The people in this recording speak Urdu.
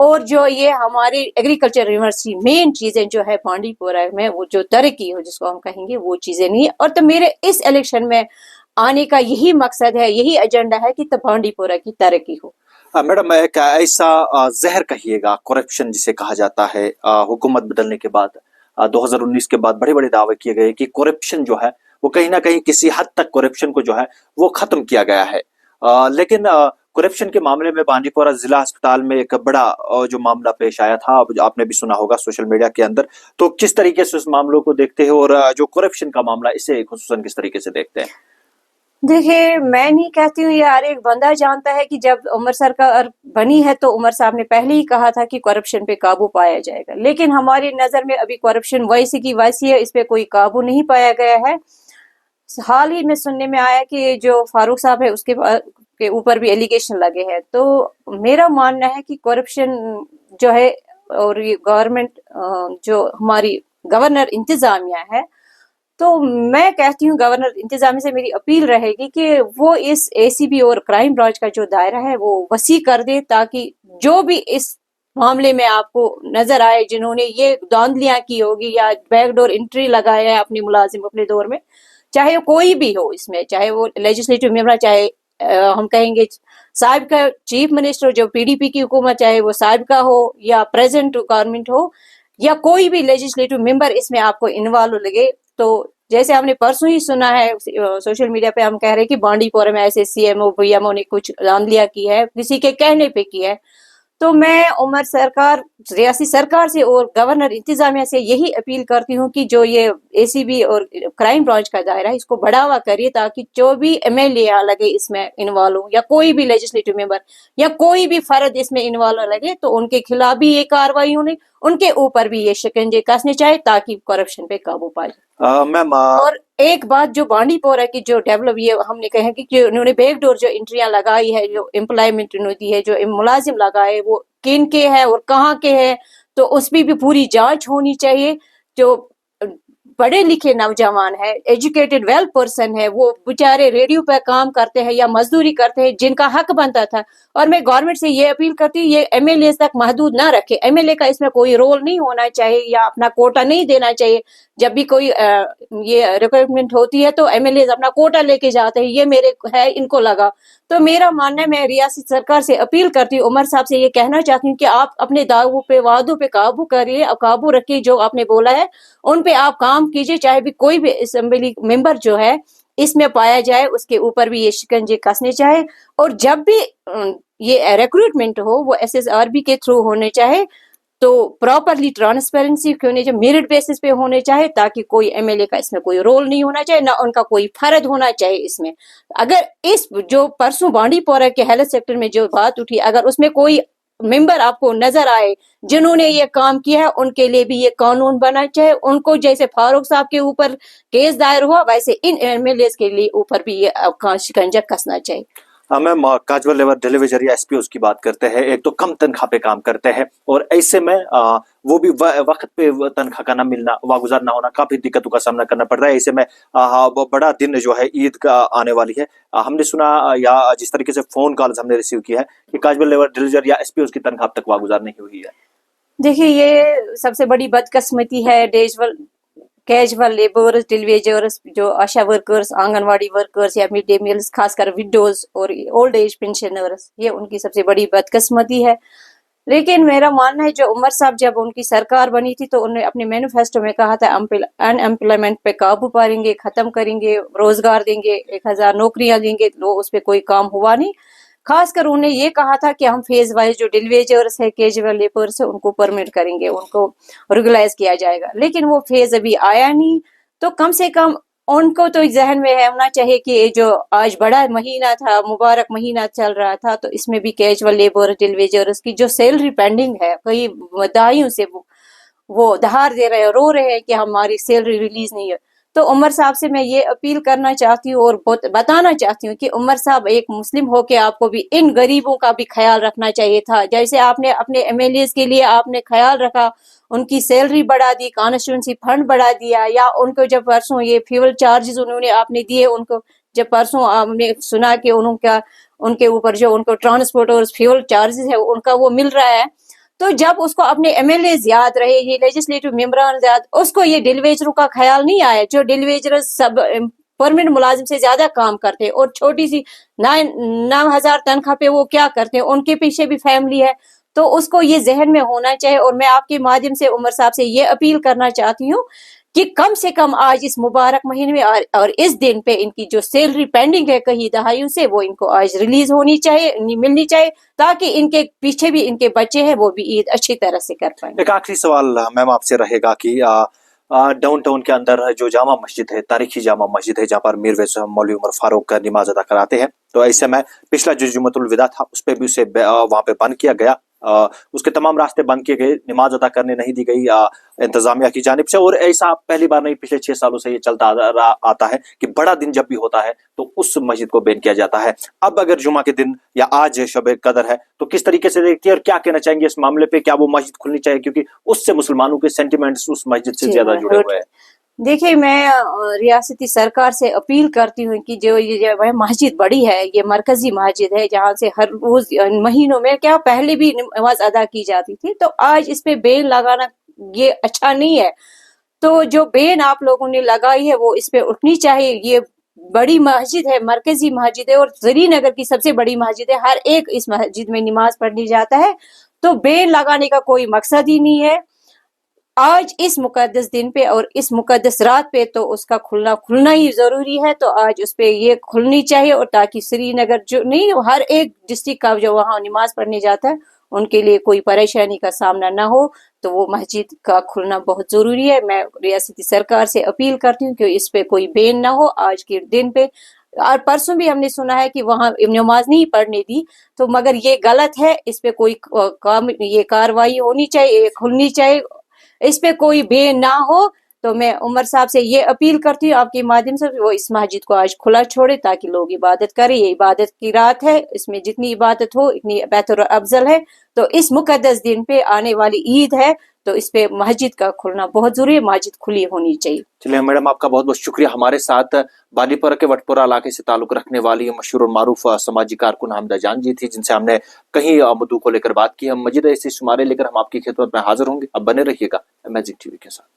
اور جو یہ ہماری ایگریکلچر یونیورسٹی مین چیزیں جو ہے بانڈی پورہ میں وہ جو ترقی ہو جس کو ہم کہیں گے وہ چیزیں نہیں. اور تو میرے اس الیکشن میں آنے کا یہی مقصد ہے, یہی ایجنڈا ہے کہ بانڈی پورہ کی ترقی ہو. میڈم ایک ایسا زہر کہیے گا کرپشن جسے کہا جاتا ہے, حکومت بدلنے کے بعد 2019 کے بعد بڑے بڑے دعوے کیے گئے کہ کرپشن جو ہے وہ کہیں نہ کہیں کسی حد تک کرپشن کو جو ہے وہ ختم کیا گیا ہے, لیکن کرپشن کے معاملے میں بانڈی پورہ ضلع اسپتال میں ایک بڑا جو معاملہ پیش آیا تھا, آپ نے بھی سنا ہوگا سوشل میڈیا کے اندر, تو کس طریقے سے اس معاملوں کو دیکھتے ہیں اور جو کرپشن کا معاملہ اسے خصوصاً کس طریقے سے دیکھتے ہیں؟ دیکھیے میں نہیں کہتی ہوں, یہ ہر ایک بندہ جانتا ہے کہ جب عمر سرکار بنی ہے تو عمر صاحب نے پہلے ہی کہا تھا کہ کرپشن پہ قابو پایا جائے گا, لیکن ہماری نظر میں ابھی کرپشن ویسی کی ویسی ہے, اس پہ کوئی قابو نہیں پایا گیا ہے. حال ہی میں سننے میں آیا کہ جو فاروق صاحب ہے اس کے اوپر بھی ایلیگیشن لگے ہیں. تو میرا ماننا ہے کہ کرپشن جو ہے اور یہ گورنمنٹ جو ہماری گورنر انتظامیہ ہے, تو میں کہتی ہوں گورنر انتظامیہ سے میری اپیل رہے گی کہ وہ اس اے سی بی اور کرائم برانچ کا جو دائرہ ہے وہ وسیع کر دے, تاکہ جو بھی اس معاملے میں آپ کو نظر آئے جنہوں نے یہ دھاندلیاں کی ہوگی یا بیک ڈور انٹری لگایا ہے اپنی ملازم اپنے دور میں, چاہے کوئی بھی ہو اس میں, چاہے وہ لیجسلیٹو ممبر, چاہے ہم کہیں گے سابقہ چیف منسٹر جو پی ڈی پی کی حکومت, چاہے وہ سابقہ ہو یا پریزنٹ گورنمنٹ ہو, یا کوئی بھی لیجسلیٹو ممبر اس میں آپ کو انوالو لگے. تو جیسے ہم نے پرسوں ہی سنا ہے سوشل میڈیا پہ ہم کہہ رہے کہ بانڈی پورہ میں ایسے C M O P M O نے کچھ دھاندلیاں کی ہے کسی کے کہنے پہ کی ہے, تو میں عمر سرکار ریاستی سرکار سے اور گورنر انتظامیہ سے یہی اپیل کرتی ہوں کہ جو یہ اے سی بی اور کرائم برانچ کا دائرہ ہے اس کو بڑھاوا کریے, تاکہ جو بھی ایم ایل اے لگے اس میں انوالو ہو یا کوئی بھی لیجسلیٹو ممبر یا کوئی بھی فرد اس میں انوالو لگے تو ان کے خلاف بھی یہ کاروائی ہونے, ان کے اوپر بھی یہ شکنجے کسنے چاہے تاکہ کرپشن پہ قابو پائے. میم اور ایک بات جو بانڈی پورہ کی جو ڈیولپ یہ ہم نے کہا کہ انہوں نے بیک ڈور جو انٹریاں لگائی ہے, جو امپلائمنٹ انہوں دی ہے, جو ملازم لگائے وہ کن کے ہے اور کہاں کے ہے, تو اس بھی پوری جانچ ہونی چاہیے. جو پڑھے لکھے نوجوان ہے, ایجوکیٹڈ ویل پرسن ہے, وہ بیچارے ریڈیو پہ کام کرتے ہیں یا مزدوری کرتے ہیں جن کا حق بنتا تھا. اور میں گورنمنٹ سے یہ اپیل کرتی ہوں یہ ایم ایل اے تک محدود نہ رکھے, ایم ایل اے کا اس میں کوئی رول نہیں ہونا چاہیے یا اپنا کوٹا نہیں دینا چاہیے. جب بھی کوئی یہ ریکروٹمنٹ ہوتی ہے تو ایم ایل اے اپنا کوٹا لے کے جاتے ہیں, یہ میرے ہے ان کو لگا. تو میرا ماننا ہے, میں ریاستی سرکار سے اپیل کرتی ہوں, عمر صاحب سے یہ کہنا چاہتی ہوں کہ آپ اپنے دعووں پہ وعدوں پہ قابو کریے, قابو رکھیے, جو آپ نے بولا ہے ان پہ آپ کام کیجیے. چاہے بھی کوئی بھی اسمبلی ممبر جو ہے اس میں پایا جائے اس کے اوپر بھی یہ شکنجے کسنے چاہے, اور جب بھی یہ ریکروٹمنٹ ہو وہ ایس ایس آر بی کے تھرو ہونے چاہے, تو پراپرلی ٹرانسپیرنسی ہونے چاہیے, میرٹ بیسس پہ ہونے چاہے, تاکہ کوئی ایم ایل اے کا اس میں کوئی رول نہیں ہونا چاہیے, نہ ان کا کوئی فرد ہونا چاہیے اس میں. اگر اس جو پرسوں بانڈی پورہ کے ہیلتھ سیکٹر میں جو بات اٹھی, اگر اس میں کوئی ممبر آپ کو نظر آئے جنہوں نے یہ کام کیا ہے ان کے لیے بھی یہ قانون بنا چاہے, ان کو جیسے فاروق صاحب کے اوپر کیس دائر ہوا ویسے ان ایم ایل اے کے لیے اوپر بھی یہ شکنجہ کسنا چاہیے. میم کاجول لیبر ڈیلیویجر یا ایس پی اوز کی بات کرتے ہیں, ایک تو کم تنخواہ پہ کام کرتے ہیں اور ایسے میں وہ بھی وقت پہ تنخواہ کا نہ ملنا, واگزار نہ ہونا, کافی دقتوں کا سامنا کرنا پڑتا ہے. ایسے میں وہ بڑا دن جو ہے عید کا آنے والی ہے, ہم نے سنا یا جس طریقے سے فون کالز ہم نے ریسیو کیا ہے کہ کاجول لیبر ڈیلیویجر یا ایس پی اوز کی تنخواہ اب تک واگزار نہیں ہوئی ہے. دیکھیے یہ سب سے بڑی بدقسمتی ہے. کیجول لیبرز, ڈیلیویجرز, جو آشا ورکرز, آنگن واڑی ورکرز یا مڈ ڈے میلز, خاص کر وڈوز اور اولڈ ایج پینشنرز, یہ ان کی سب سے بڑی بدقسمتی ہے. لیکن میرا ماننا ہے جو عمر صاحب جب ان کی سرکار بنی تھی تو انہوں نے اپنے مینیفیسٹو میں کہا تھا ان ایمپلائمنٹ پہ قابو پائیں گے, ختم کریں گے, روزگار دیں گے, 1000 نوکریاں دیں گے. وہ اس پہ کوئی کام ہوا نہیں. خاص کر انہوں نے یہ کہا تھا کہ ہم فیز وائز جو ڈیلیویجرز ہے, کیجول لیبرز ہے, ان کو پرمٹ کریں گے, ان کو ریگولائز کیا جائے گا. لیکن وہ فیز ابھی آیا نہیں. تو کم سے کم ان کو تو ذہن میں ہونا چاہیے کہ جو آج بڑا مہینہ تھا, مبارک مہینہ چل رہا تھا, تو اس میں بھی کیجول لیبر ڈیلیویجرز کی جو سیلری پینڈنگ ہے, کئی مدعیوں سے وہ دہار دے رہے ہیں, رو رہے ہیں کہ ہماری سیلری ریلیز نہیں ہے. تو عمر صاحب سے میں یہ اپیل کرنا چاہتی ہوں اور بتانا چاہتی ہوں کہ عمر صاحب ایک مسلم ہو کے آپ کو بھی ان غریبوں کا بھی خیال رکھنا چاہیے تھا. جیسے آپ نے اپنے ایم ایل اے کے لیے آپ نے خیال رکھا, ان کی سیلری بڑھا دی, کانسٹیٹوئنسی فنڈ بڑھا دیا, یا ان کو جب پرسوں یہ فیول چارجز انہوں نے آپ نے دیے, ان کو جب پرسوں آپ نے سنا کہ ان کے اوپر جو ان کو ٹرانسپورٹ اور فیول چارجز ہے ان کا وہ مل رہا ہے, تو جب اس کو اپنے MLA یاد رہے, یہ لیجسلیٹو ممبران یاد, اس کو یہ ڈیلیویجروں کا خیال نہیں آیا, جو ڈیلیویجر سب پرمنٹ ملازم سے زیادہ کام کرتے ہیں اور چھوٹی سی 9,000 تنخواہ پہ وہ کیا کرتے ہیں, ان کے پیچھے بھی فیملی ہے. تو اس کو یہ ذہن میں ہونا چاہیے. اور میں آپ کے مادھیم سے عمر صاحب سے یہ اپیل کرنا چاہتی ہوں کہ کم سے کم آج اس مبارک مہینے میں اور اس دن پہ ان کی جو سیلری پینڈنگ ہے کئی دہائیوں سے, وہ ان کو آج ریلیز ہونی چاہیے, ملنی چاہیے, تاکہ ان کے پیچھے بھی ان کے بچے ہیں وہ بھی عید اچھی طرح سے کر پائیں. ایک آخری سوال میم آپ سے رہے گا کہ ڈاؤن ٹاؤن کے اندر جو جامع مسجد ہے, تاریخی جامع مسجد ہے, جہاں پر میر ویس مولوی عمر فاروق کا نماز ادا کراتے ہیں, تو ایسے میں پچھلا جو جمعۃ الوداع تھا اس پہ بھی اسے وہاں پہ بند کیا گیا, اس کے تمام راستے بند کیے گئے, نماز ادا کرنے نہیں دی گئی انتظامیہ کی جانب سے. اور ایسا پہلی بار نہیں, پچھلے 6 سالوں سے یہ چلتا آتا ہے کہ بڑا دن جب بھی ہوتا ہے تو اس مسجد کو بین کیا جاتا ہے. اب اگر جمعہ کے دن یا آج شب قدر ہے تو کس طریقے سے دیکھتی ہے اور کیا کہنا چاہیں گے اس معاملے پہ؟ کیا وہ مسجد کھلنی چاہیے کیونکہ اس سے مسلمانوں کے سینٹیمنٹس اس مسجد سے زیادہ جڑے ہوئے ہیں؟ دیکھیے, میں ریاستی سرکار سے اپیل کرتی ہوں کہ جو یہ مسجد بڑی ہے, یہ مرکزی مسجد ہے جہاں سے ہر روز مہینوں میں کیا پہلے بھی نماز ادا کی جاتی تھی, تو آج اس پہ بین لگانا یہ اچھا نہیں ہے. تو جو بین آپ لوگوں نے لگائی ہے وہ اس پہ اٹھنی چاہیے. یہ بڑی مسجد ہے, مرکزی مسجد ہے اور سری نگر کی سب سے بڑی مسجد ہے, ہر ایک اس مسجد میں نماز پڑھنے جاتا ہے, تو بین لگانے کا کوئی مقصد ہی نہیں ہے. آج اس مقدس دن پہ اور اس مقدس رات پہ تو اس کا کھلنا ہی ضروری ہے, تو آج اس پہ یہ کھلنی چاہیے, اور تاکہ سری نگر جو نہیں, ہر ایک ڈسٹرکٹ کا جو وہاں نماز پڑھنے جاتا ہے ان کے لیے کوئی پریشانی کا سامنا نہ ہو, تو وہ مسجد کا کھلنا بہت ضروری ہے. میں ریاستی سرکار سے اپیل کرتی ہوں کہ اس پہ کوئی بین نہ ہو آج کے دن پہ. اور پرسوں بھی ہم نے سنا ہے کہ وہاں نماز نہیں پڑھنے دی, تو مگر یہ غلط ہے, اس پہ کوئی یہ کاروائی ہونی چاہیے, کھلنی چاہیے, اس پہ کوئی بین نہ ہو. تو میں عمر صاحب سے یہ اپیل کرتی ہوں آپ کے مادھیم سے, وہ اس مسجد کو آج کھلا چھوڑے تاکہ لوگ عبادت کریں. یہ عبادت کی رات ہے, اس میں جتنی عبادت ہو اتنی بہتر و افضل ہے. تو اس مقدس دن پہ آنے والی عید ہے, تو اس پہ مسجد کا کھلنا بہت ضروری ہے, مسجد کھلی ہونی چاہیے. چلیے میڈم, آپ کا بہت بہت شکریہ. ہمارے ساتھ بانڈی پورہ کے وٹ پورہ علاقے سے تعلق رکھنے والی مشہور اور معروف سماجی کارکن حامدہ جان جی تھی, جن سے ہم نے کئی مدعوں کو لے کر بات کی. ہم مزید ایسے شمارے لے کر ہم آپ کی خدمت میں حاضر ہوں گے. اب بنے رہیے گا امیزنگ ٹی وی کے ساتھ.